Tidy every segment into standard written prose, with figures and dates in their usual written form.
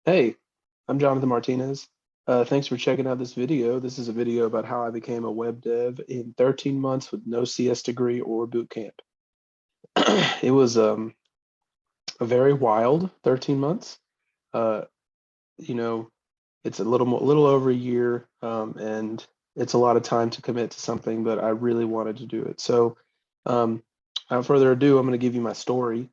Hey, I'm Jonathan Martinez. Thanks for checking out this video. This is a video about how I became a web dev in 13 months with no CS degree or boot camp. It was a very wild 13 months. Uh, you know, it's a little over a year, and it's a lot of time to commit to something, but I really wanted to do it. So, um, without further ado, I'm going to give you my story.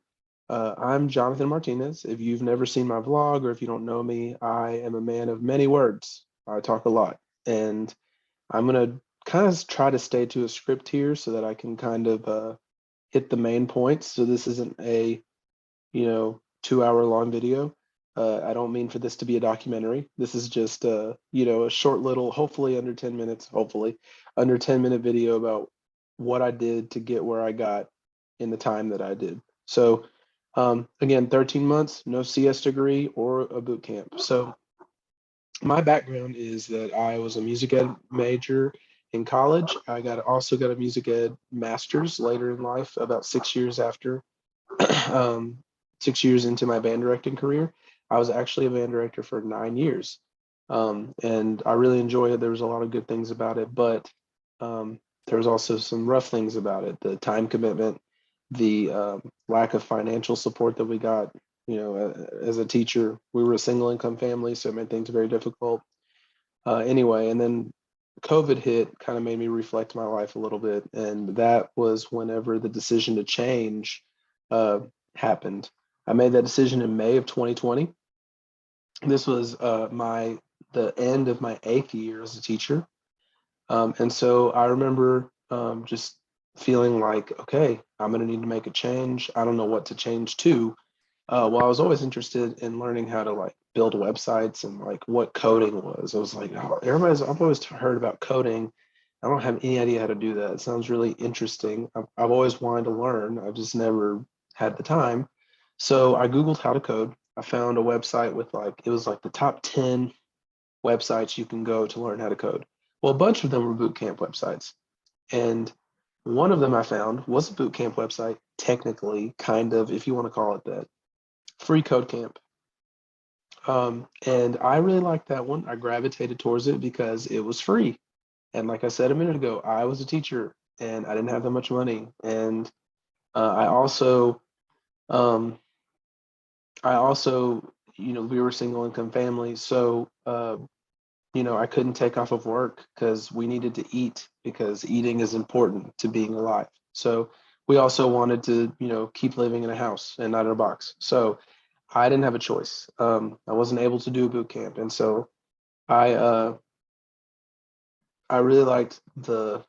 I'm Jonathan Martinez. If you've never seen my vlog or if you don't know me, I am a man of many words. I talk a lot, and I'm going to kind of try to stay to a script here so that I can kind of hit the main points. So this isn't a 2 hour long video. I don't mean for this to be a documentary. This is just a short little, hopefully under 10 minutes, hopefully under 10-minute video about what I did to get where I got in the time that I did. So again, 13 months, no CS degree or a boot camp. So my background is that I was a music ed major in college. Also got a music ed master's later in life, about 6 years after um, 6 years into my band directing career. I was actually a band director for 9 years. And I really enjoyed it. There was a lot of good things about it, but there was also some rough things about it. The time commitment, the lack of financial support that we got. As a teacher, we were a single income family, so it made things very difficult. Anyway, and then COVID hit, kind of made me reflect my life a little bit, and that was whenever the decision to change uh, happened. I made that decision in May of 2020. This was the end of my 8th year as a teacher, and so I remember just feeling like, okay, I'm going to need to make a change. I don't know what to change to. Well, I was always interested in learning how to like build websites and like what coding was. I was like, oh, I've always heard about coding. I don't have any idea how to do that. It sounds really interesting. I've always wanted to learn. I've just never had the time. So I Googled how to code. I found a website with it was like the top 10 websites you can go to learn how to code. Well, a bunch of them were bootcamp websites. And one of them I found was a bootcamp website, technically, kind of, if you want to call it that. Free Code Camp. And I really liked that one. I gravitated towards it because it was free. And like I said a minute ago, I was a teacher and I didn't have that much money. And I also, um, we were single income family. So, I couldn't take off of work because we needed to eat because eating is important to being alive. So we also wanted to, keep living in a house and not in a box. So I didn't have a choice. I wasn't able to do a boot camp, and so I uh, I really liked the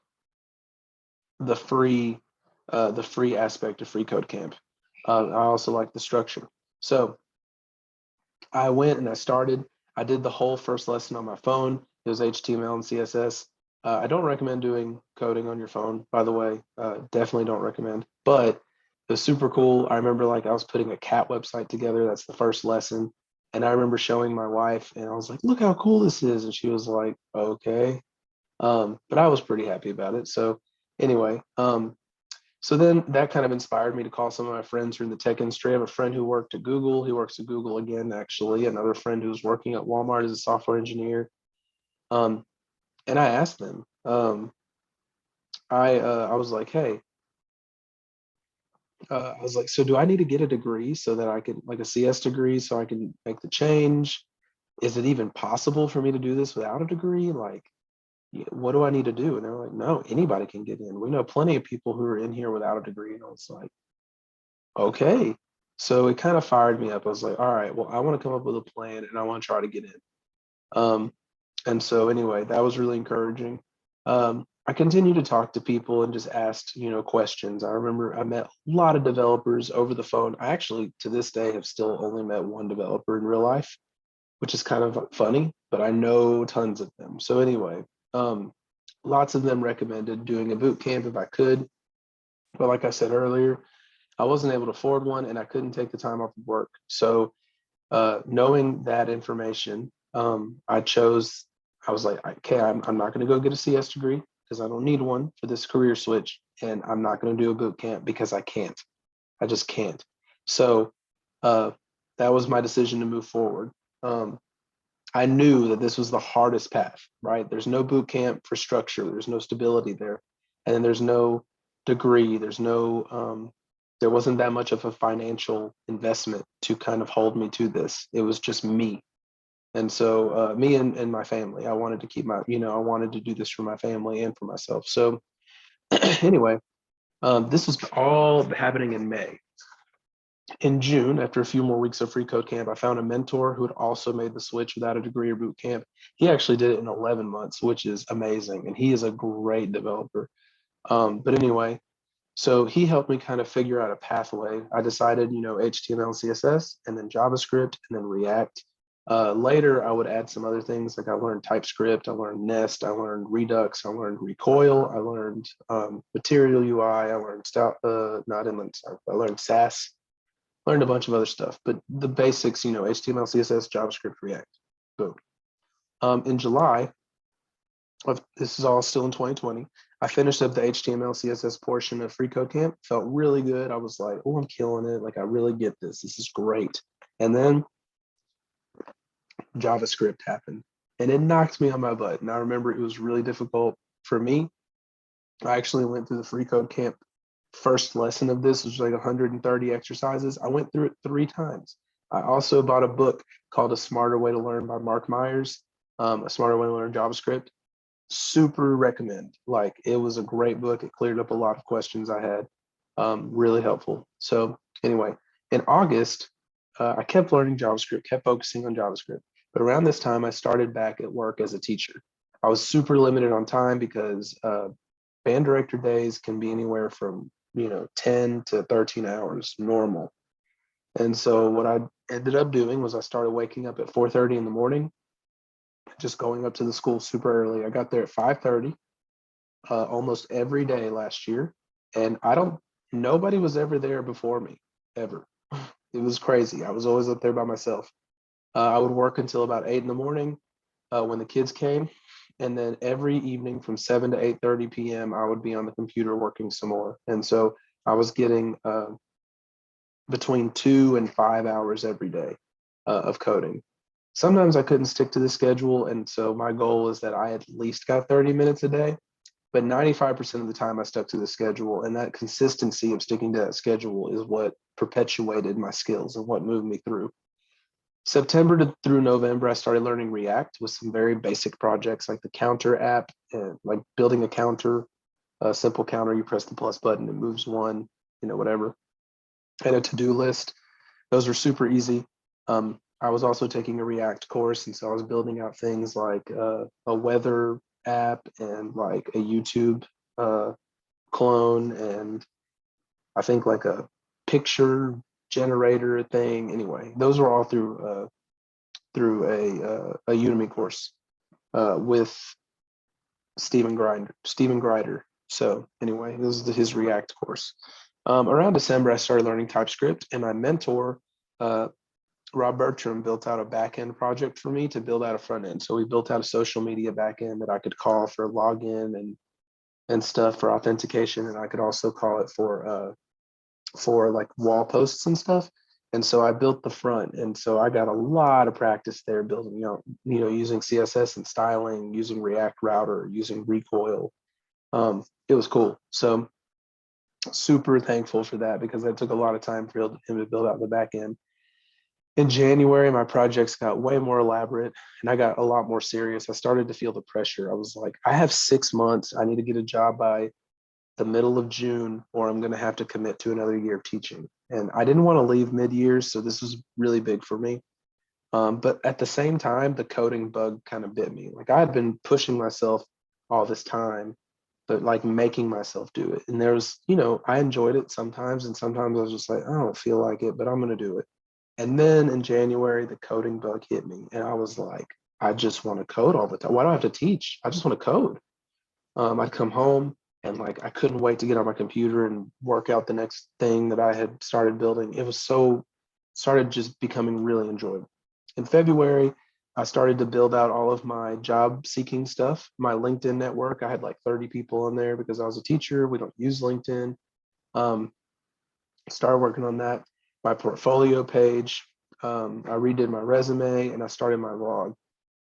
free the free aspect of free code camp. I also liked the structure. So I went and I started. I did the whole first lesson on my phone. It was HTML and CSS. I don't recommend doing coding on your phone, by the way. Definitely don't recommend. But it was super cool. I remember I was putting a cat website together. That's the first lesson. And I remember showing my wife, and I was like, "Look how cool this is!" And she was like, "Okay." But I was pretty happy about it. So anyway, so then that kind of inspired me to call some of my friends who are in the tech industry. I have a friend who worked at Google. He works at Google again, actually. Another friend who's working at Walmart as a software engineer. Um, and I asked them. I was like, hey, I was like, so do I need to get a degree so that I can like a CS degree so I can make the change? Is it even possible for me to do this without a degree? Like, what do I need to do? And they're like, no, anybody can get in. We know plenty of people who are in here without a degree. And I was like, okay. So it kind of fired me up. I was like, all right, well, I want to come up with a plan and I want to try to get in. Um, and so anyway, that was really encouraging. I continued to talk to people and just asked, questions. I remember I met a lot of developers over the phone. I actually, to this day, have still only met one developer in real life, which is kind of funny, but I know tons of them. So anyway, um, lots of them recommended doing a boot camp if I could. But like I said earlier, I wasn't able to afford one and I couldn't take the time off of work. So knowing that information, I was like, okay, I'm not going to go get a CS degree because I don't need one for this career switch. And I'm not going to do a boot camp because I can't. I just can't. So uh, that was my decision to move forward. I knew that this was the hardest path, right? There's no boot camp for structure. There's no stability there. And then there's no degree. There wasn't that much of a financial investment to kind of hold me to this. It was just me. And so me and my family, I wanted to keep I wanted to do this for my family and for myself. So anyway, this was all happening in May. In June, after a few more weeks of free code camp, I found a mentor who had also made the switch without a degree or boot camp. He actually did it in 11 months, which is amazing. And he is a great developer. But anyway, so he helped me kind of figure out a pathway. I decided, HTML, CSS, and then JavaScript, and then React. Later, I would add some other things like I learned TypeScript, I learned Nest, I learned Redux, I learned Recoil, I learned Material UI, I learned not inline, I learned Sass, learned a bunch of other stuff, but the basics, HTML, CSS, JavaScript, React. Boom. In July, this is all still in 2020, I finished up the HTML, CSS portion of Free Code Camp. Felt really good. I was like, oh, I'm killing it. Like, I really get this. This is great. And then JavaScript happened and it knocked me on my butt. And I remember it was really difficult for me. I actually went through the Free Code Camp first lesson of this, which was like 130 exercises. I went through it 3 times. I also bought a book called A Smarter Way to Learn by Mark Myers, A Smarter Way to Learn JavaScript. Super recommend. Like, it was a great book. It cleared up a lot of questions I had. Really helpful. So anyway, in August, I kept learning JavaScript, kept focusing on JavaScript. But around this time, I started back at work as a teacher. I was super limited on time because band director days can be anywhere from 10 to 13 hours normal. And so what I ended up doing was I started waking up at 4:30 in the morning, just going up to the school super early. I got there at 5:30 almost every day last year. And nobody was ever there before me, ever. It was crazy. I was always up there by myself. I would work until about 8 in the morning when the kids came. And then every evening from 7 to 8:30 p.m., I would be on the computer working some more. And so I was getting between 2 and 5 hours every day of coding. Sometimes I couldn't stick to the schedule. And so my goal is that I at least got 30 minutes a day. But 95% of the time I stuck to the schedule, and that consistency of sticking to that schedule is what perpetuated my skills and what moved me through. September through November, I started learning React with some very basic projects like the counter app and like building a counter, a simple counter. You press the plus button, it moves one, whatever. And a to-do list. Those are super easy. I was also taking a React course, and so I was building out things like a weather app and like a YouTube clone, and I think like a picture generator thing. Anyway, those were all through a Udemy course with Stephen Grider. So anyway, this is his React course. Around December, I started learning TypeScript, and my mentor, Rob Bertram, built out a backend project for me to build out a front end. So we built out a social media backend that I could call for login and stuff for authentication, and I could also call it for like wall posts and stuff. And so I built the front, and so I got a lot of practice there building, using CSS and styling, using React Router, using Recoil. It was cool. So super thankful for that because that took a lot of time for him to build out the back end. In January, my projects got way more elaborate and I got a lot more serious. I started to feel the pressure. I was like, I have 6 months. I need to get a job by the middle of June, or I'm going to have to commit to another year of teaching. And I didn't want to leave mid-year, so this was really big for me. But at the same time, the coding bug kind of bit me. Like, I had been pushing myself all this time, but like making myself do it. And there was, I enjoyed it sometimes, and sometimes I was just like, I don't feel like it, but I'm going to do it. And then in January, the coding bug hit me, and I was like, I just want to code all the time. Why do I have to teach? I just want to code. I'd come home and like I couldn't wait to get on my computer and work out the next thing that I had started building. It was started just becoming really enjoyable. In February, I started to build out all of my job seeking stuff. My LinkedIn network, I had like 30 people on there because I was a teacher. We don't use LinkedIn. Started working on that. My portfolio page, I redid my resume and I started my vlog.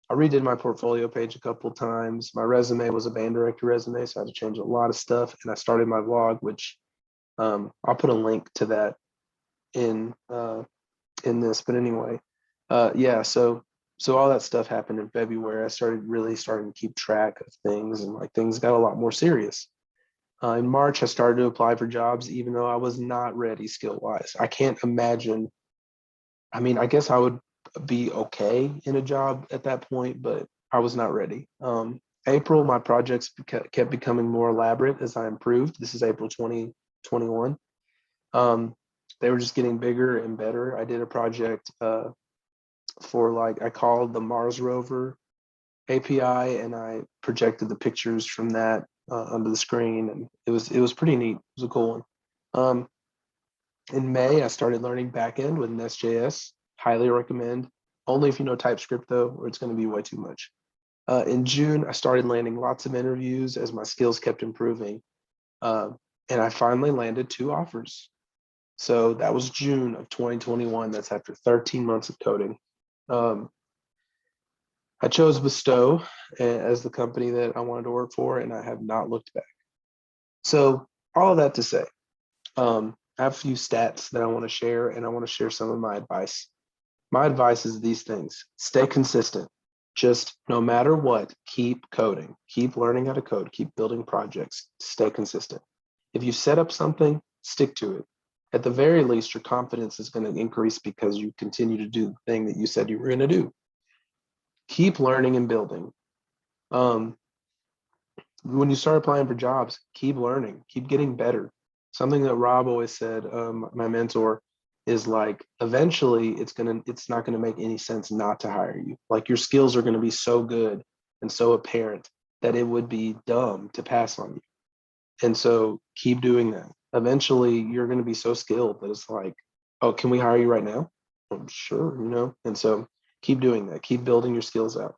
I redid my portfolio page a couple times. My resume was a band director resume, so I had to change a lot of stuff. And I started my vlog, which I'll put a link to that in this. But anyway, yeah. So all that stuff happened in February. I started really starting to keep track of things, and like things got a lot more serious. In March, I started to apply for jobs, even though I was not ready skill wise. I can't imagine. I mean, I guess I would be okay in a job at that point, but I was not ready. April, my projects kept becoming more elaborate as I improved. This is April 2021. They were just getting bigger and better. I did a project for like, I called the Mars rover API, and I projected the pictures from that onto the screen, and it was pretty neat. It was a cool one. In May, I started learning backend with Nest.js. Highly recommend. Only if you know TypeScript though, or it's going to be way too much. In June, I started landing lots of interviews as my skills kept improving, and I finally landed 2 offers. So that was June of 2021. That's after 13 months of coding. I chose Bestow as the company that I wanted to work for, and I have not looked back. So all of that to say, I have a few stats that I want to share, and I want to share some of my advice. My advice is these things: stay consistent. Just no matter what, keep coding, keep learning how to code, keep building projects, stay consistent. If you set up something, stick to it. At the very least, your confidence is going to increase because you continue to do the thing that you said you were going to do. Keep learning and building. When you start applying for jobs, keep learning, keep getting better. Something that Rob always said, my mentor, is like, eventually it's not gonna make any sense not to hire you. Like your skills are gonna be so good and so apparent that it would be dumb to pass on you. And so keep doing that. Eventually you're gonna be so skilled that it's like, oh, can we hire you right now? I'm sure, you know? And so keep doing that, keep building your skills out.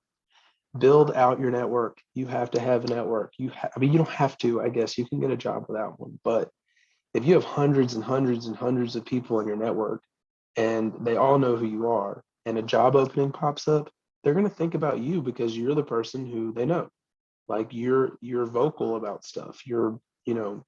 Build out your network. You have to have a network. I mean, you don't have to, I guess you can get a job without one, but if you have hundreds and hundreds and hundreds of people in your network and they all know who you are and a job opening pops up, they're going to think about you because you're the person who they know. Like you're vocal about stuff. You know,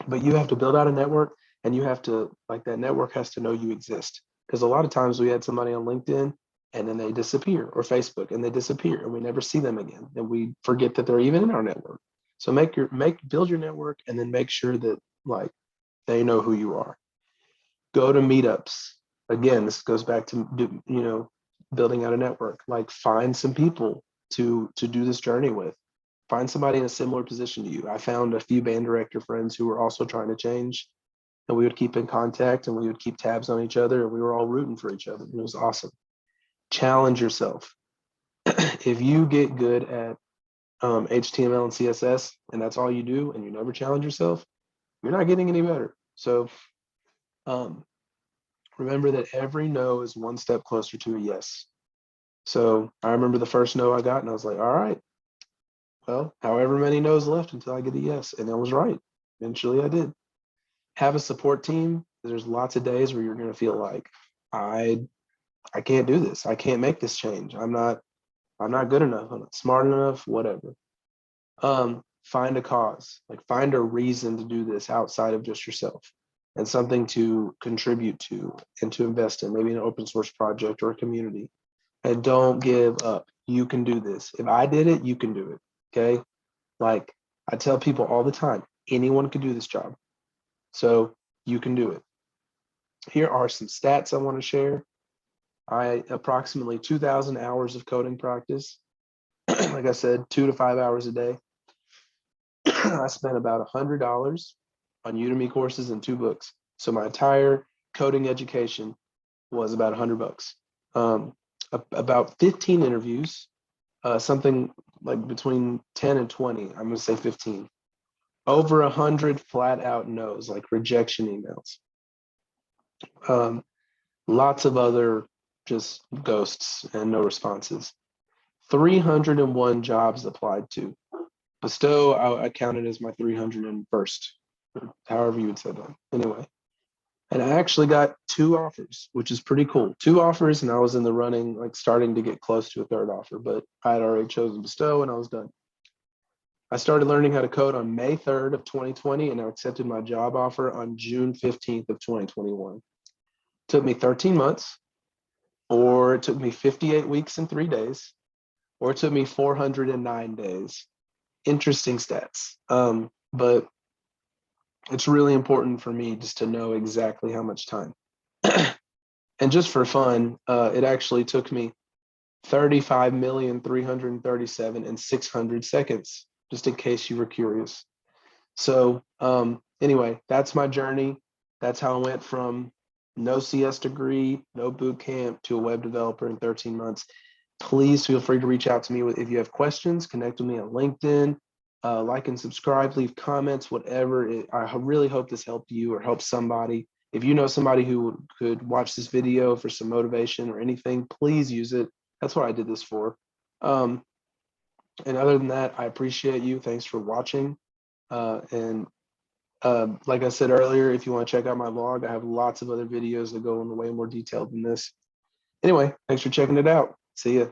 but you have to build out a network, and you have to, like, that network has to know you exist. Because a lot of times we had somebody on LinkedIn and then they disappear, or Facebook and they disappear and we never see them again. And we forget that they're even in our network. So build your network, and then make sure that like they know who you are. Go to meetups. Again, this goes back to, you know, building out a network. Like find some people to do this journey with. Find somebody in a similar position to you. I found a few band director friends who were also trying to change, and we would keep in contact and we would keep tabs on each other, and we were all rooting for each other. It was awesome. Challenge yourself. If you get good at HTML and CSS and that's all you do and you never challenge yourself, you're not getting any better. So um, remember that every no is one step closer to a yes. So I remember the first no I got, and I was like, all right, well, however many no's left until I get a yes. And I was right. Eventually I did. Have a support team. There's lots of days where you're going to feel like, I can't do this. I can't make this change. I'm not good enough. I'm not smart enough, whatever. Find a cause, like find a reason to do this outside of just yourself, and something to contribute to and to invest in, maybe an open source project or a community. And don't give up. You can do this. If I did it, you can do it. Okay. Like I tell people all the time, anyone can do this job. So you can do it. Here are some stats I want to share. I approximately 2,000 hours of coding practice. Like I said, 2 to 5 hours a day. I spent about $100 on Udemy courses and 2 books. So my entire coding education was about $100. About 15 interviews, something like between 10 and 20. I'm going to say 15. Over 100 flat out no's, like rejection emails. Lots of other just ghosts and no responses. 301 jobs applied to. Bestow, I counted as my 301st, however you would say that. Anyway, And I actually got 2 offers, which is pretty cool. 2 offers, and I was in the running, like starting to get close to a third offer, but I had already chosen Bestow and I was done. I started learning how to code on May 3rd of 2020, and I accepted my job offer on June 15th of 2021. It took me 13 months, or it took me 58 weeks and 3 days, or it took me 409 days. Interesting stats. But it's really important for me just to know exactly how much time. And just for fun, it actually took me 35,337 and 600 seconds, just in case you were curious. So anyway, that's my journey. That's how I went from no CS degree, no boot camp, to a web developer in 13 months. Please feel free to reach out to me if you have questions. Connect with me on LinkedIn. Like and subscribe, leave comments, whatever. I really hope this helped you or helped somebody. If you know somebody who could watch this video for some motivation or anything, please use it. That's what I did this for. And other than that, I appreciate you. Thanks for watching. And like I said earlier, if you want to check out my vlog, I have lots of other videos that go in way more detail than this. Anyway, thanks for checking it out. See ya.